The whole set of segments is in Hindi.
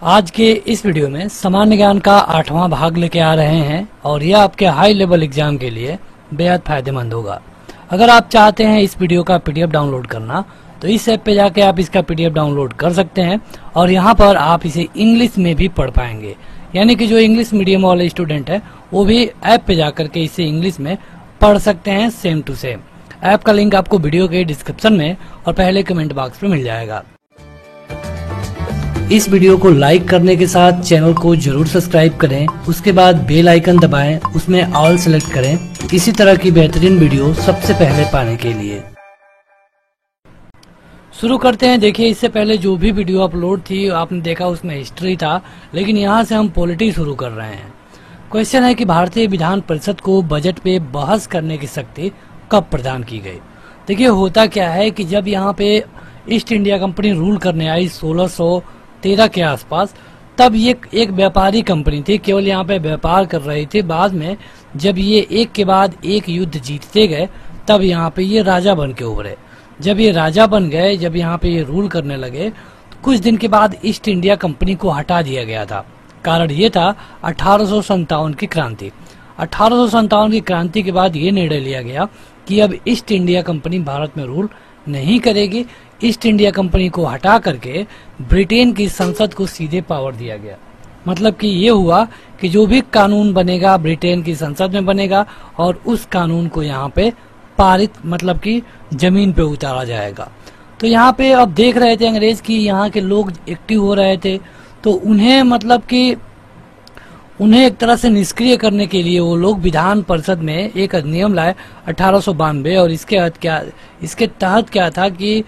आज के इस वीडियो में सामान्य ज्ञान का 8वां भाग लेके आ रहे हैं और यह आपके हाई लेवल एग्जाम के लिए बेहद फायदेमंद होगा। अगर आप चाहते हैं इस वीडियो का पीडीएफ डाउनलोड करना तो इस ऐप पे जाके आप इसका पीडीएफ डाउनलोड कर सकते हैं और यहाँ पर आप इसे इंग्लिश में भी पढ़ पाएंगे। यानी कि जो इंग्लिश मीडियम वाले स्टूडेंट है वो भी ऐप पे जाकर के इसे इंग्लिश में पढ़ सकते हैं सेम टू सेम। ऐप का लिंक आपको वीडियो के डिस्क्रिप्शन में और पहले कमेंट बॉक्स में मिल जाएगा। इस वीडियो को लाइक करने के साथ चैनल को जरूर सब्सक्राइब करें, उसके बाद बेल आइकन दबाएं, उसमें ऑल सेलेक्ट करें इसी तरह की बेहतरीन वीडियो सबसे पहले पाने के लिए। शुरू करते हैं। देखिए, इससे पहले जो भी वीडियो अपलोड थी आपने देखा उसमें हिस्ट्री था, लेकिन यहाँ से हम पॉलिटी शुरू कर रहे हैं। क्वेश्चन है कि भारतीय विधान परिषद को बजट पे बहस करने की शक्ति कब प्रदान की गई। देखिए, होता क्या है कि जब यहाँ पे ईस्ट इंडिया कंपनी रूल करने आई 1613 के आसपास, तब ये एक व्यापारी कंपनी थी, केवल यहाँ पे व्यापार कर रही थी। बाद में जब ये एक के बाद एक युद्ध जीतते गए तब यहाँ पे ये राजा बन के उभरे। जब ये राजा बन गए, जब यहाँ पे ये रूल करने लगे तो कुछ दिन के बाद ईस्ट इंडिया कंपनी को हटा दिया गया था। कारण ये था 1857 की क्रांति। 1857 की क्रांति के बाद ये निर्णय लिया गया कि अब ईस्ट इंडिया कंपनी भारत में रूल नहीं करेगी। ईस्ट इंडिया कंपनी को हटा करके ब्रिटेन की संसद को सीधे पावर दिया गया। मतलब कि ये हुआ कि जो भी कानून बनेगा ब्रिटेन की संसद में बनेगा और उस कानून को यहाँ पे पारित मतलब कि जमीन पे उतारा जाएगा। तो यहाँ पे अब देख रहे थे अंग्रेज की यहाँ के लोग एक्टिव हो रहे थे, तो उन्हें मतलब कि उन्हें एक तरह से निष्क्रिय करने के लिए वो लोग विधान परिषद में एक अधिनियम लाए 1892 और इसके तहत क्या था कि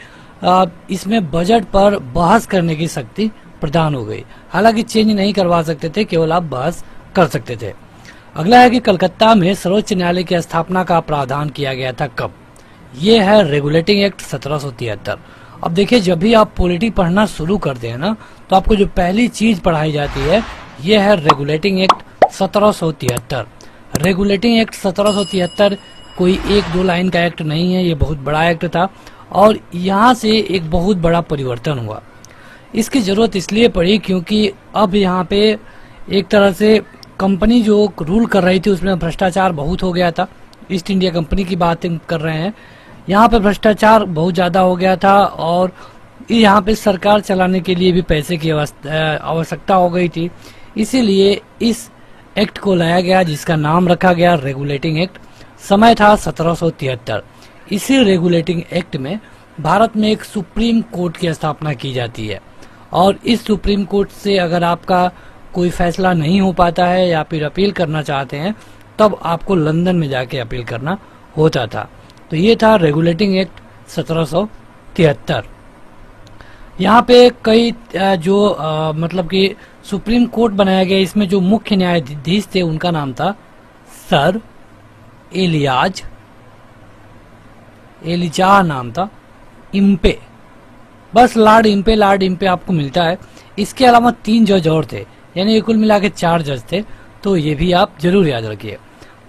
इसमें बजट पर बहस करने की शक्ति प्रदान हो गई। हालांकि चेंज नहीं करवा सकते थे, केवल आप बहस कर सकते थे। अगला है कि कलकत्ता में सर्वोच्च न्यायालय की स्थापना का प्रावधान किया गया था कब। ये है रेगुलेटिंग एक्ट 1773। अब देखिए, जब भी आप पॉलिटी पढ़ना शुरू करते हैं ना, तो आपको जो पहली चीज पढ़ाई जाती है ये है रेगुलेटिंग एक्ट 1773। रेगुलेटिंग एक्ट 1773 कोई एक दो लाइन का एक्ट नहीं है, ये बहुत बड़ा एक्ट था और यहाँ से एक बहुत बड़ा परिवर्तन हुआ। इसकी जरूरत इसलिए पड़ी क्योंकि अब यहाँ पे एक तरह से कंपनी जो रूल कर रही थी उसमें भ्रष्टाचार बहुत हो गया था। ईस्ट इंडिया कंपनी की बात कर रहे हैं, यहाँ पे भ्रष्टाचार बहुत ज्यादा हो गया था और यहाँ पे सरकार चलाने के लिए भी पैसे की आवश्यकता हो गई थी। इसीलिए इस एक्ट को लाया गया जिसका नाम रखा गया रेगुलेटिंग एक्ट। समय था 1773। इसी रेगुलेटिंग एक्ट में भारत में एक सुप्रीम कोर्ट की स्थापना की जाती है और इस सुप्रीम कोर्ट से अगर आपका कोई फैसला नहीं हो पाता है या फिर अपील करना चाहते हैं तब आपको लंदन में जाके अपील करना होता था। तो ये था रेगुलेटिंग एक्ट 1773। यहाँ पे कई मतलब कि सुप्रीम कोर्ट बनाया गया। इसमें जो मुख्य न्यायाधीश थे उनका नाम था सर एलिजा नाम था, इम्पे, बस लॉर्ड इम्पे आपको मिलता है। इसके अलावा 3 जज और थे, यानी कुल मिला के 4 जज थे, तो ये भी आप जरूर याद रखिए।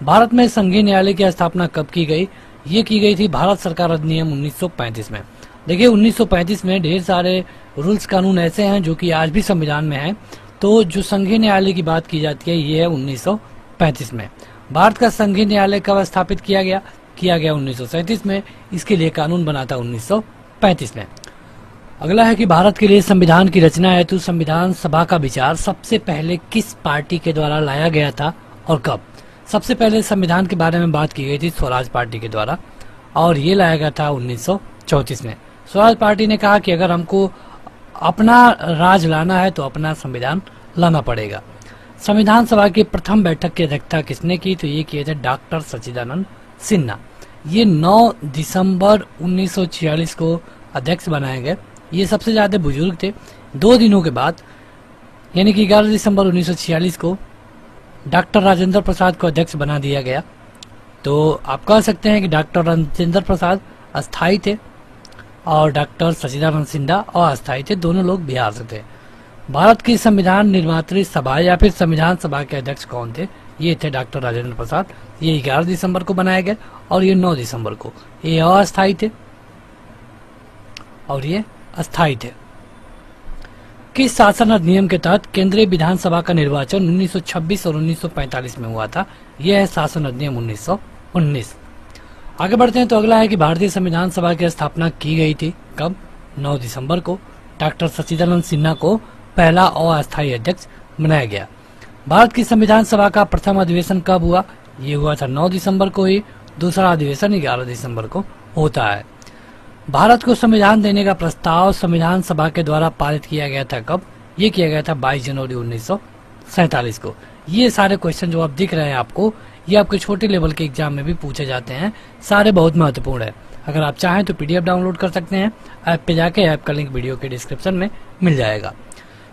भारत में संघीय न्यायालय की स्थापना कब की गई। ये की गई थी भारत सरकार अधिनियम 1935 में। देखिए, 1935 में ढेर सारे रूल्स कानून ऐसे हैं जो कि आज भी संविधान में है। तो जो संघीय न्यायालय की बात की जाती है ये है 1935 में। भारत का संघीय न्यायालय कब स्थापित किया गया 1937 में। इसके लिए कानून बना था 1935 में। अगला है कि भारत के लिए संविधान की रचना हेतु संविधान सभा का विचार सबसे पहले किस पार्टी के द्वारा लाया गया था और कब। सबसे पहले संविधान के बारे में बात की गई थी स्वराज पार्टी के द्वारा और ये लाया गया था 1934 में। स्वराज पार्टी ने कहा कि अगर हमको अपना राज लाना है तो अपना संविधान लाना पड़ेगा। संविधान सभा की प्रथम बैठक की अध्यक्षता किसने की, तो ये किए थे डॉक्टर सच्चिदानंद सिन्हा। ये 9 दिसंबर 1946 को अध्यक्ष बनाए गए। ये सबसे ज्यादा बुजुर्ग थे। 2 दिनों के बाद यानी कि 11 दिसंबर 1946 को डॉक्टर राजेंद्र प्रसाद को अध्यक्ष बना दिया गया। तो आप कह सकते हैं कि डॉक्टर राजेंद्र प्रसाद अस्थायी थे और डॉक्टर सच्चिदानंद सिन्हा अस्थायी थे। दोनों लोग बिहार से थे। भारत की संविधान निर्मात्री सभा या फिर संविधान सभा के अध्यक्ष कौन थे, ये थे डॉक्टर राजेंद्र प्रसाद। ये 11 दिसंबर को बनाए गए और ये 9 दिसंबर को। ये अस्थायी थे और ये अस्थायी थे। किस शासन अधिनियम के तहत केंद्रीय विधानसभा का निर्वाचन 1926 और 1945 में हुआ था? यह है शासन अधिनियम 1919। आगे बढ़ते हैं तो अगला है कि भारतीय संविधान सभा की स्थापना की गई थी कब? 9 दिसंबर को। डॉक्टर सच्चिदानंद सिन्हा को पहला अस्थायी अध्यक्ष बनाया गया। भारत की संविधान सभा का प्रथम अधिवेशन कब हुआ? ये हुआ था 9 दिसंबर को ही। दूसरा अधिवेशन 11 दिसंबर को होता है। भारत को संविधान देने का प्रस्ताव संविधान सभा के द्वारा पारित किया गया था कब? ये किया गया था 22 जनवरी 1947 को। ये सारे क्वेश्चन जो आप दिख रहे हैं आपको, ये आपके छोटे लेवल के एग्जाम में भी पूछे जाते हैं। सारे बहुत महत्वपूर्ण है। अगर आप चाहें तो पीडीएफ डाउनलोड कर सकते हैं। ऐप पे जाके ऐप का लिंक वीडियो के डिस्क्रिप्शन में मिल जाएगा।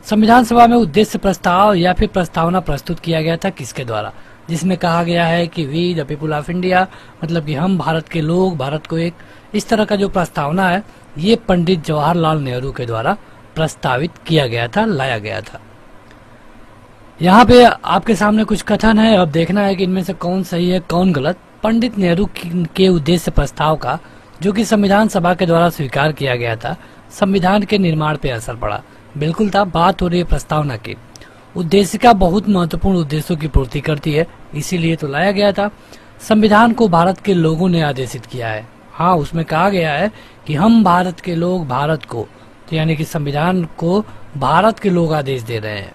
संविधान सभा में उद्देश्य प्रस्ताव या फिर प्रस्तावना प्रस्तुत किया गया था किसके द्वारा? जिसमें कहा गया है कि we the people of India, मतलब कि हम भारत के लोग, भारत को एक, इस तरह का जो प्रस्तावना है ये पंडित जवाहरलाल नेहरू के द्वारा प्रस्तावित किया गया था, लाया गया था। यहाँ पे आपके सामने कुछ कथन है, अब देखना है कि इनमें से कौन सही है कौन गलत। पंडित नेहरू के उद्देश्य प्रस्ताव का, जो कि संविधान सभा के द्वारा स्वीकार किया गया था, संविधान के निर्माण पे असर पड़ा। बिल्कुल था, बात हो रही है प्रस्तावना की। उद्देशिका बहुत महत्वपूर्ण उद्देश्यों की पूर्ति करती है, इसीलिए तो लाया गया था। संविधान को भारत के लोगों ने आदेशित किया है। हाँ, उसमें कहा गया है कि हम भारत के लोग भारत को, तो यानी कि संविधान को भारत के लोग आदेश दे रहे हैं।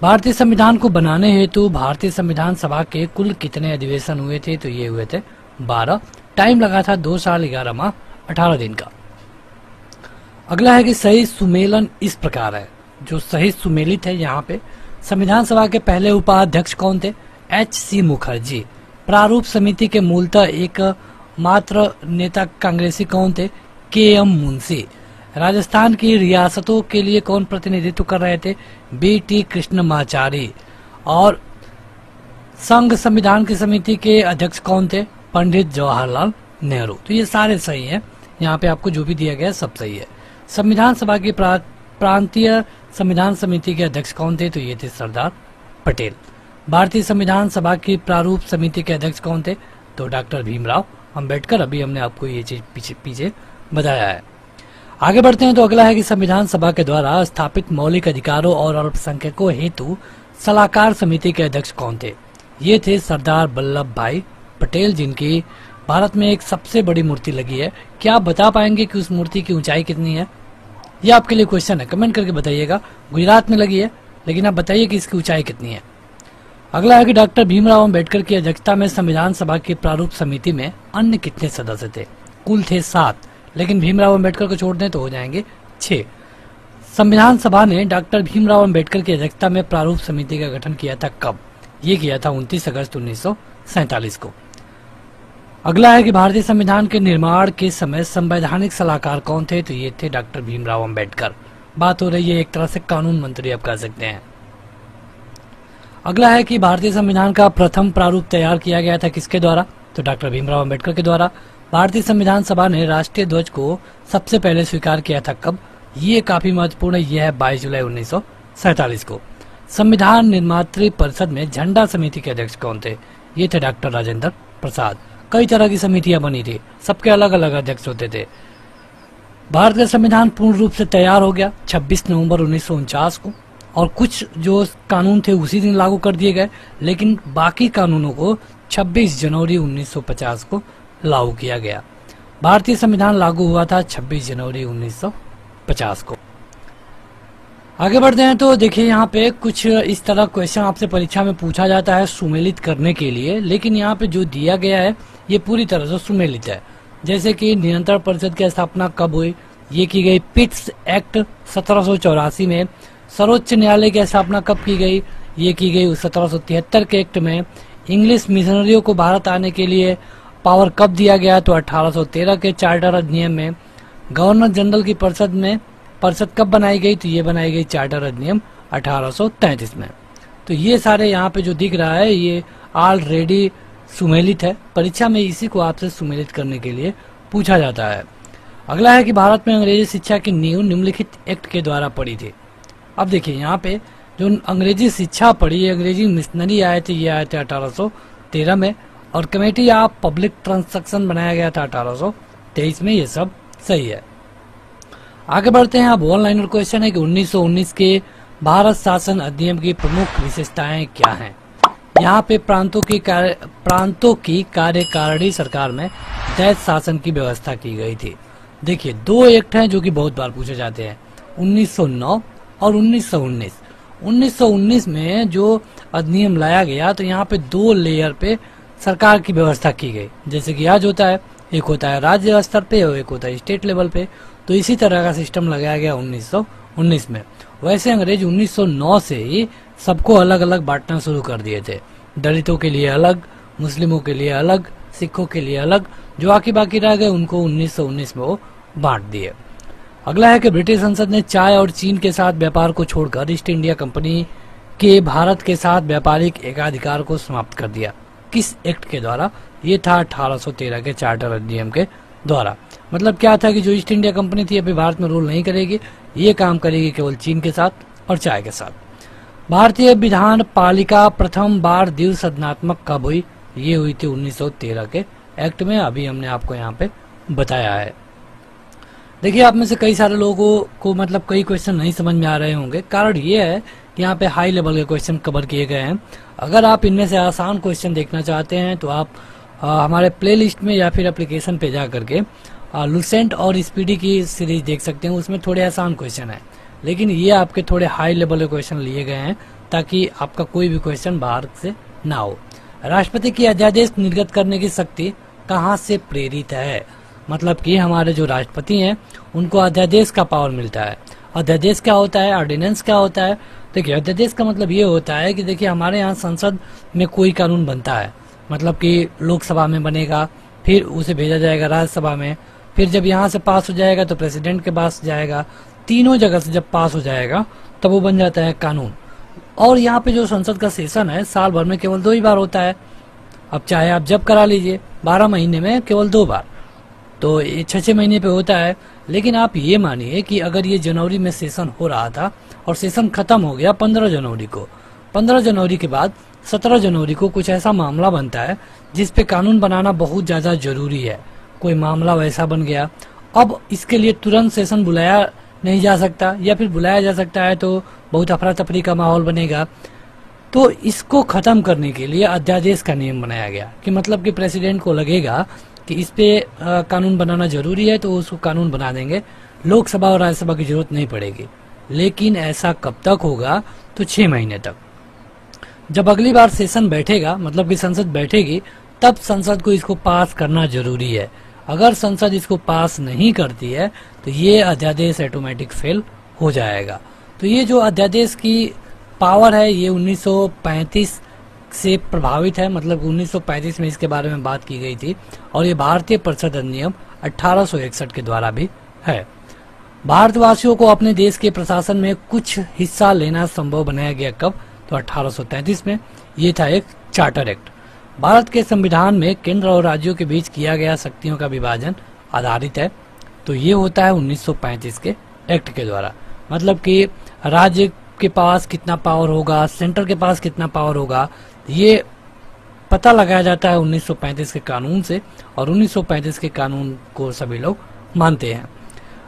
भारतीय संविधान को बनाने हेतु भारतीय संविधान सभा के कुल कितने अधिवेशन हुए थे? तो ये हुए थे 12। टाइम लगा था 2 साल 11 माह 18 दिन का। अगला है कि सही सुमेलन इस प्रकार है। जो सही सुमेलित है यहाँ पे, संविधान सभा के पहले उपाध्यक्ष कौन थे? H.C. मुखर्जी। प्रारूप समिति के मूलतः एक मात्र नेता कांग्रेसी कौन थे? K.M. मुंशी। राजस्थान की रियासतों के लिए कौन प्रतिनिधित्व कर रहे थे? B.T. कृष्णमाचारी। और संघ संविधान की समिति के अध्यक्ष कौन थे? पंडित जवाहरलाल नेहरू। तो ये सारे सही हैं। यहाँ पे आपको जो भी दिया गया सब सही है। संविधान सभा की प्रांतीय संविधान समिति के अध्यक्ष कौन थे? तो ये थे सरदार पटेल। भारतीय संविधान सभा की प्रारूप समिति के अध्यक्ष कौन थे? तो डॉक्टर भीमराव अंबेडकर। अभी हमने आपको ये चीज पीछे बताया है। आगे बढ़ते हैं तो अगला है कि संविधान सभा के द्वारा स्थापित मौलिक अधिकारों और अल्पसंख्यकों हेतु सलाहकार समिति के अध्यक्ष कौन थे? ये थे सरदार वल्लभ भाई पटेल, जिनकी भारत में एक सबसे बड़ी मूर्ति लगी है। क्या आप बता पाएंगे कि उस मूर्ति की ऊंचाई कितनी है? ये आपके लिए क्वेश्चन है, कमेंट करके बताइएगा। गुजरात में लगी है, लेकिन आप बताइए कि इसकी ऊंचाई कितनी है। अगला है कि डॉक्टर भीमराव अंबेडकर की अध्यक्षता में संविधान सभा की प्रारूप समिति में अन्य कितने सदस्य थे? कुल थे 7, लेकिन भीमराव अंबेडकर को छोड़ दें तो हो जाएंगे 6। संविधान सभा ने डॉक्टर भीमराव अंबेडकर की अध्यक्षता में प्रारूप समिति का गठन किया था कब? ये किया था 29 अगस्त 1947 को। अगला है कि भारतीय संविधान के निर्माण के समय संवैधानिक सलाहकार कौन थे? तो ये थे डॉक्टर भीमराव अंबेडकर। बात हो रही है एक तरह से कानून मंत्री आप कह सकते हैं। अगला है कि भारतीय संविधान का प्रथम प्रारूप तैयार किया गया था किसके द्वारा? तो डॉक्टर भीमराव अंबेडकर के द्वारा। भारतीय संविधान सभा ने राष्ट्रीय ध्वज को सबसे पहले स्वीकार किया था कब? ये काफी महत्वपूर्ण है, यह है 22 जुलाई 1947 को। संविधान निर्मात्री परिषद में झंडा समिति के अध्यक्ष कौन थे? ये थे डॉक्टर राजेंद्र प्रसाद। कई तरह की समितियां बनी थी, सबके अलग अलग अध्यक्ष होते थे। भारत का संविधान पूर्ण रूप से तैयार हो गया 26 नवंबर 1949 को, और कुछ जो कानून थे उसी दिन लागू कर दिए गए, लेकिन बाकी कानूनों को 26 जनवरी 1950 को लागू किया गया। भारतीय संविधान लागू हुआ था 26 जनवरी 1950 को। आगे बढ़ते हैं तो देखिए यहाँ पे कुछ इस तरह क्वेश्चन आपसे परीक्षा में पूछा जाता है सुमेलित करने के लिए, लेकिन यहाँ पे जो दिया गया है ये पूरी तरह से सुमेलित है। जैसे कि नियंत्रण परिषद की स्थापना कब हुई? ये की गई पिट्स एक्ट 1784 में। सर्वोच्च न्यायालय की स्थापना कब की गई? ये की गई 1773 के एक्ट में। इंग्लिश मिशनरियों को भारत आने के लिए पावर कब दिया गया? तो 1813 के चार्टर अधिनियम में। गवर्नर जनरल की परिषद कब बनाई गई? तो ये बनाई गई चार्टर अधिनियम 1833 में। तो ये सारे यहाँ पे जो दिख रहा है ये ऑलरेडी सुमेलित है। परीक्षा में इसी को आपसे सुमेलित करने के लिए पूछा जाता है। अगला है कि भारत में अंग्रेजी शिक्षा की नींव निम्नलिखित एक्ट के द्वारा पड़ी थी। अब देखिए यहाँ पे जो अंग्रेजी शिक्षा पढ़ी, अंग्रेजी मिशनरी आए थे, ये आए थे 1813 में, और कमेटी ऑफ पब्लिक ट्रांसैक्शन बनाया गया था 1823 में। ये सब सही है। आगे बढ़ते हैं। अब वन लाइनर क्वेश्चन है कि 1919 के भारत शासन अधिनियम की प्रमुख विशेषताएं क्या हैं। यहाँ पे प्रांतों की कार्यकारिणी सरकार में दैत शासन की व्यवस्था की गई थी। देखिए, दो एक्ट हैं जो कि बहुत बार पूछे जाते हैं, 1909 और 1919। 1919 में जो अधिनियम लाया गया तो यहाँ पे दो लेयर पे सरकार की व्यवस्था की गई, जैसे कि आज होता है, एक होता है राज्य स्तर पे और एक होता है स्टेट लेवल पे। तो इसी तरह का सिस्टम लगाया गया 1919 में। वैसे अंग्रेज 1909 से ही सबको अलग अलग बांटना शुरू कर दिए थे, दलितों के लिए अलग, मुस्लिमों के लिए अलग, सिखों के लिए अलग। जो बाकी रह गए उनको 1919 में वो बांट दिए। अगला है कि ब्रिटिश संसद ने चाय और चीन के साथ व्यापार को छोड़कर ईस्ट इंडिया कंपनी के भारत के साथ व्यापारिक एकाधिकार को समाप्त कर दिया। किस एक्ट के द्वारा? ये था 1813 के चार्टर अधिनियम के द्वारा। मतलब क्या था कि जो ईस्ट इंडिया कंपनी थी अभी भारत में रूल नहीं करेगी, ये काम करेगी केवल चीन के साथ और चाय के साथ। भारतीय विधान पालिका प्रथम बार द्विसदनात्मक कब हुई? ये हुई थी 1913 के एक्ट में। अभी हमने आपको यहाँ पे बताया है। देखिए, आप में से कई सारे लोगों को मतलब कई क्वेश्चन नहीं समझ में आ रहे होंगे। कारण ये है कि यहाँ पे हाई लेवल के क्वेश्चन कवर किए गए हैं। अगर आप इनमें से आसान क्वेश्चन देखना चाहते हैं तो आप हमारे प्लेलिस्ट में या फिर एप्लीकेशन पे जा करके लुसेंट और स्पीडी की सीरीज देख सकते हैं। उसमें थोड़े आसान क्वेश्चन है, लेकिन ये आपके थोड़े हाई लेवल के क्वेश्चन लिए गए हैं ताकि आपका कोई भी क्वेश्चन बाहर से ना हो। राष्ट्रपति की अध्यादेश निर्गत करने की शक्ति कहाँ से प्रेरित है? मतलब कि हमारे जो राष्ट्रपति हैं उनको अध्यादेश का पावर मिलता है। अध्यादेश क्या होता है, ऑर्डिनेंस क्या होता है? देखिए, अध्यादेश का मतलब ये होता है कि देखिए हमारे यहाँ संसद में कोई कानून बनता है, मतलब कि लोकसभा में बनेगा, फिर उसे भेजा जाएगा राज्यसभा में, फिर जब यहाँ से पास हो जाएगा तो प्रेसिडेंट के पास जाएगा, तीनों जगह से जब पास हो जाएगा तब वो बन जाता है कानून। और यहाँ पे जो संसद का सेशन है साल भर में केवल 2 ही बार होता है। अब चाहे आप जब करा लीजिए, 12 महीने में केवल 2 बार, तो ये 6-6 महीने पे होता है। लेकिन आप ये मानिए कि अगर ये जनवरी में सेशन हो रहा था और सेशन खत्म हो गया 15 जनवरी को, 15 जनवरी के बाद 17 जनवरी को कुछ ऐसा मामला बनता है जिस पे कानून बनाना बहुत ज्यादा जरूरी है, कोई मामला वैसा बन गया, अब इसके लिए तुरंत सेशन बुलाया नहीं जा सकता, या फिर बुलाया जा सकता है तो बहुत अफरा तफरी का माहौल बनेगा। तो इसको खत्म करने के लिए अध्यादेश का नियम बनाया गया कि मतलब कि प्रेसिडेंट को लगेगा कि इस पे कानून बनाना जरूरी है तो उसको कानून बना देंगे, लोकसभा और राज्यसभा की जरूरत नहीं पड़ेगी। लेकिन ऐसा कब तक होगा? तो 6 महीने तक। जब अगली बार सेशन बैठेगा, मतलब कि संसद बैठेगी, तब संसद को इसको पास करना जरूरी है। अगर संसद इसको पास नहीं करती है तो ये अध्यादेश ऑटोमेटिक फेल हो जाएगा। तो ये जो अध्यादेश की पावर है ये 1935 से प्रभावित है, मतलब 1935 में इसके बारे में बात की गई थी। और ये भारतीय परिषद अधिनियम 1861 के द्वारा भी है। भारतवासियों को अपने देश के प्रशासन में कुछ हिस्सा लेना संभव बनाया गया कब? तो 1833 में। ये था एक चार्टर एक्ट। भारत के संविधान में केंद्र और राज्यों के बीच किया गया शक्तियों का विभाजन आधारित है, तो ये होता है 1935 के एक्ट के द्वारा। मतलब कि राज्य के पास कितना पावर होगा, सेंटर के पास कितना पावर होगा, ये पता लगाया जाता है 1935 के कानून से, और 1935 के कानून को सभी लोग मानते हैं।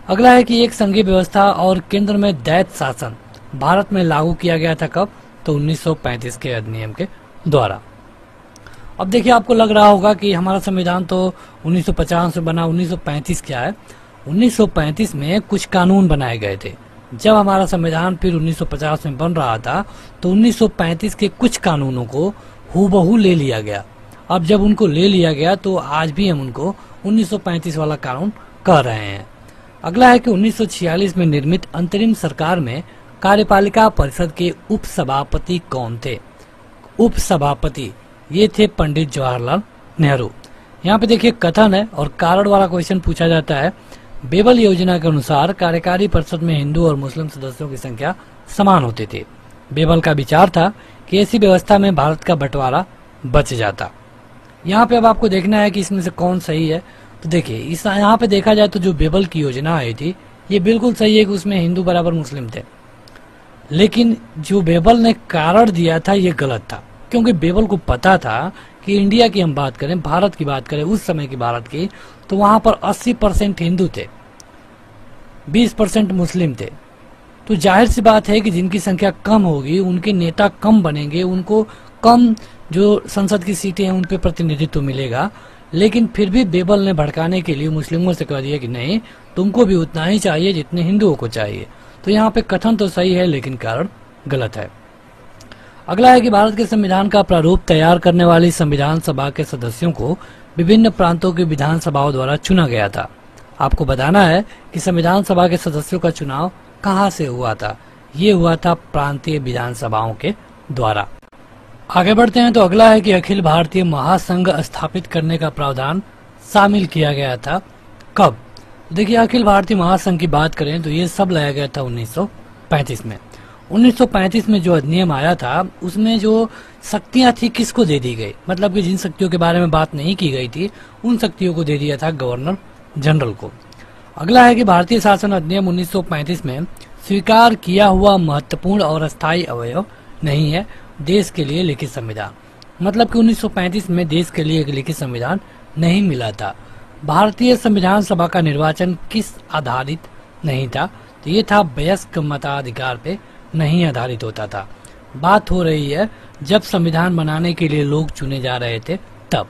अगला है कि एक संघीय व्यवस्था और केंद्र में दैत शासन भारत में लागू किया गया था कब? तो 1935 के अधिनियम के द्वारा। अब देखिए, आपको लग रहा होगा कि हमारा संविधान तो 1950 में बना, 1935 क्या है? 1935 में कुछ कानून बनाए गए थे। जब हमारा संविधान फिर 1950 में बन रहा था तो 1935 के कुछ कानूनों को हूबहू ले लिया गया। अब जब उनको ले लिया गया तो आज भी हम उनको 1935 वाला कानून कह रहे हैं। अगला है कि 1946 में निर्मित अंतरिम सरकार में कार्यपालिका परिषद के उप सभापति कौन थे? उप सभापति ये थे पंडित जवाहरलाल नेहरू। यहाँ पे देखिए कथन है और कारण वाला क्वेश्चन पूछा जाता है। बेबल योजना के अनुसार कार्यकारी परिषद में हिंदू और मुस्लिम सदस्यों की संख्या समान होती थी। बेबल का विचार था कि ऐसी व्यवस्था में भारत का बंटवारा बच जाता। यहाँ पे अब आपको देखना है कि इसमें से कौन सही है। तो देखिए, इस यहाँ पे देखा जाए तो जो बेबल की योजना आई थी ये बिल्कुल सही है कि उसमें हिंदू बराबर मुस्लिम थे, लेकिन जो बेबल ने कारण दिया था ये गलत था, क्योंकि बेबल को पता था कि इंडिया की हम बात करें, भारत की बात करें, उस समय की भारत की, तो वहां पर 80% हिंदू थे। 20% मुस्लिम थे। तो जाहिर सी बात है कि जिनकी संख्या कम होगी उनके नेता कम बनेंगे, उनको कम जो संसद की सीटें हैं उन पे प्रतिनिधित्व मिलेगा। लेकिन फिर भी बेबल ने भड़काने के लिए मुस्लिमों से कह दिया कि नहीं, तुमको भी उतना ही चाहिए जितने हिंदुओं को चाहिए। तो यहाँ पे कथन तो सही है लेकिन कारण गलत है। अगला है कि भारत के संविधान का प्रारूप तैयार करने वाली संविधान सभा के सदस्यों को विभिन्न प्रांतों की विधानसभाओं द्वारा चुना गया था। आपको बताना है कि संविधान सभा के सदस्यों का चुनाव कहाँ से हुआ था। ये हुआ था प्रांतीय विधानसभाओं के द्वारा। आगे बढ़ते हैं तो अगला है कि अखिल भारतीय महासंघ स्थापित करने का प्रावधान शामिल किया गया था। कब? देखिए, अखिल भारतीय महासंघ की बात करें तो ये सब लाया गया था 1935 में। 1935 में जो अधिनियम आया था उसमें जो शक्तियां थी किसको दे दी गई, मतलब कि जिन शक्तियों के बारे में बात नहीं की गई थी उन शक्तियों को दे दिया था गवर्नर जनरल को। अगला है कि भारतीय शासन अधिनियम 1935 में स्वीकार किया हुआ महत्वपूर्ण और अस्थायी अवयव नहीं है देश के लिए लिखित संविधान। मतलब कि 1935 में देश के लिए एक लिखित संविधान नहीं मिला था। भारतीय संविधान सभा का निर्वाचन किस आधारित नहीं था, तो ये था वयस्क मताधिकार पे नहीं आधारित होता था। बात हो रही है जब संविधान बनाने के लिए लोग चुने जा रहे थे तब।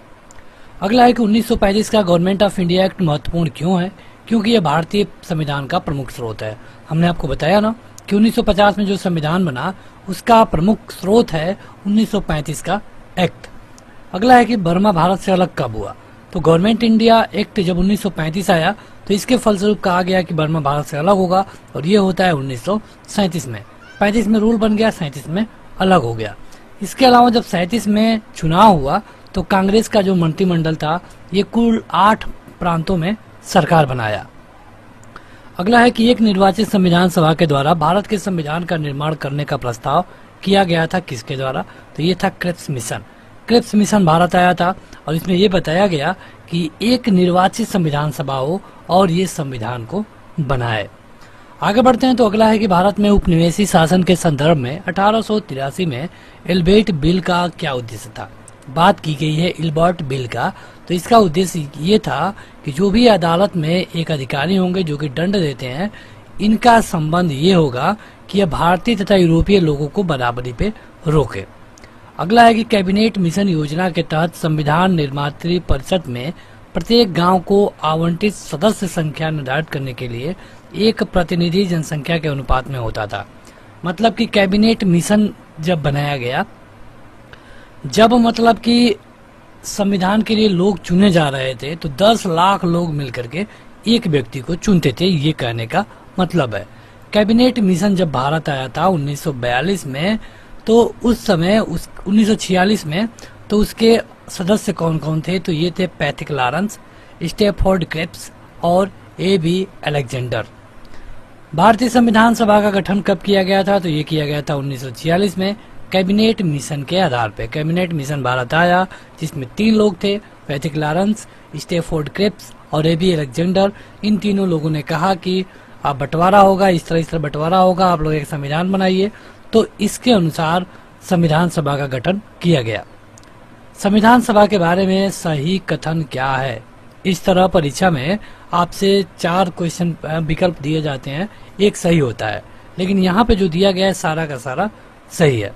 अगला है कि 1935 का गवर्नमेंट ऑफ इंडिया एक्ट महत्वपूर्ण क्यों है, क्योंकि यह भारतीय संविधान का प्रमुख स्रोत है। हमने आपको बताया ना कि 1950 में जो संविधान बना उसका प्रमुख स्रोत है 1935 का एक्ट। अगला है कि बर्मा भारत से अलग कब हुआ, तो गवर्नमेंट इंडिया एक्ट जब 1935 आया तो इसके फलस्वरूप कहा गया कि बर्मा भारत से अलग होगा, और ये होता है 1937 में। 35 में रूल बन गया, 37 में अलग हो गया। इसके अलावा जब 37 में चुनाव हुआ तो कांग्रेस का जो मंत्रिमंडल था ये कुल 8 प्रांतों में सरकार बनाया। अगला है कि एक निर्वाचित संविधान सभा के द्वारा भारत के संविधान का निर्माण करने का प्रस्ताव किया गया था किसके द्वारा, तो ये था Cripps mission. Cripps mission Bharat आया था और इसमें यह बताया गया कि एक निर्वाचित संविधान सभा हो और ये संविधान को बनाए। आगे बढ़ते हैं तो अगला है कि भारत में उपनिवेशी शासन के संदर्भ में 1883 में एल्बर्ट बिल का क्या उद्देश्य था। बात की गई है एल्बर्ट बिल का, तो इसका उद्देश्य ये था कि जो भी अदालत में एक अधिकारी होंगे जो कि दंड देते हैं, इनका संबंध ये होगा कि यह भारतीय तथा यूरोपीय लोगों को बराबरी पे रोके। अगला है कि कैबिनेट मिशन योजना के तहत संविधान निर्मात्री परिषद में प्रत्येक गांव को आवंटित सदस्य संख्या निर्धारित करने के लिए एक प्रतिनिधि जनसंख्या के अनुपात में होता था। मतलब कि कैबिनेट मिशन जब बनाया गया, जब मतलब कि संविधान के लिए लोग चुने जा रहे थे तो 10 लाख लोग मिलकर के एक व्यक्ति को चुनते थे, ये कहने का मतलब है। कैबिनेट मिशन जब भारत आया था 1942 में, तो उस समय 1946 में, तो उसके सदस्य कौन कौन थे, तो ये थे पैथिक लॉरेंस, स्टैफोर्ड क्रिप्स और A.B. अलेक्जेंडर। भारतीय संविधान सभा का गठन कब किया गया था, तो ये किया गया था 1946 में कैबिनेट मिशन के आधार पे। कैबिनेट मिशन भारत आया जिसमें 3 लोग थे, पैथिक लॉरेंस, स्टैफोर्ड क्रिप्स और A.B. अलेक्जेंडर। इन तीनों लोगों ने कहा कि आप बंटवारा होगा, इस तरह बंटवारा होगा, आप लोग एक संविधान बनाइए। तो इसके अनुसार संविधान सभा का गठन किया गया। संविधान सभा के बारे में सही कथन क्या है, इस तरह परीक्षा में आपसे 4 क्वेश्चन विकल्प दिए जाते हैं, एक सही होता है, लेकिन यहाँ पे जो दिया गया है सारा का सारा सही है।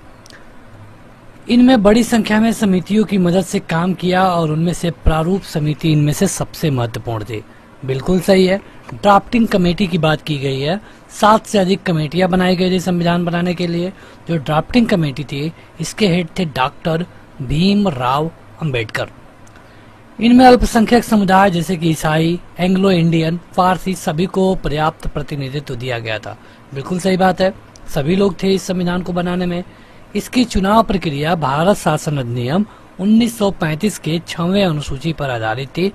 इनमें बड़ी संख्या में समितियों की मदद से काम किया और उनमें से प्रारूप समिति इनमें से सबसे महत्वपूर्ण थी। बिल्कुल सही है। ड्राफ्टिंग कमेटी की बात की गई है, 7 से अधिक कमेटियां बनाई गई थी संविधान बनाने के लिए। जो ड्राफ्टिंग कमेटी थी इसके हेड थे डॉक्टर भीमराव अंबेडकर। इनमें अल्पसंख्यक समुदाय जैसे कि ईसाई, एंग्लो इंडियन, फारसी सभी को पर्याप्त प्रतिनिधित्व दिया गया था। बिल्कुल सही बात है, सभी लोग थे इस संविधान को बनाने में। इसकी चुनाव प्रक्रिया भारत शासन अधिनियम 1935 के 6वें अनुसूची पर आधारित थी।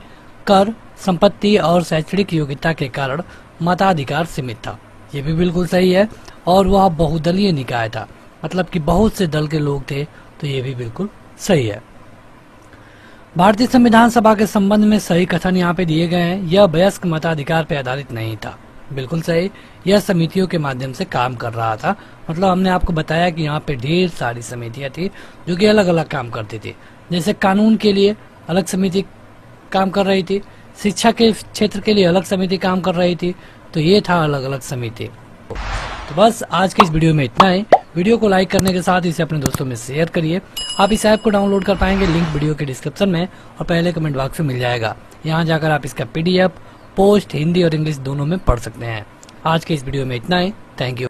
कर, संपत्ति और शैक्षणिक योग्यता के कारण मताधिकार सीमित था, ये भी बिल्कुल सही है। और वह बहुदलीय निकाय था, मतलब कि बहुत से दल के लोग थे, तो ये भी बिल्कुल सही है। भारतीय संविधान सभा के संबंध में सही कथन यहाँ पे दिए गए हैं। यह वयस्क मताधिकार पर आधारित नहीं था, बिल्कुल सही। यह समितियों के माध्यम से काम कर रहा था। मतलब हमने आपको बताया कि यहाँ पे ढेर सारी समितियां थी जो कि अलग अलग काम करती थी। जैसे कानून के लिए अलग समिति काम कर रही थी, शिक्षा के क्षेत्र के लिए अलग समिति काम कर रही थी, तो ये था अलग अलग समिति। तो बस आज के इस वीडियो में इतना ही। वीडियो को लाइक करने के साथ इसे अपने दोस्तों में शेयर करिए। आप इस ऐप को डाउनलोड कर पाएंगे, लिंक वीडियो के डिस्क्रिप्शन में और पहले कमेंट बॉक्स में मिल जाएगा। यहाँ जाकर आप इसका PDF, पोस्ट हिंदी और इंग्लिश दोनों में पढ़ सकते हैं। आज के इस वीडियो में इतना ही। Thank you.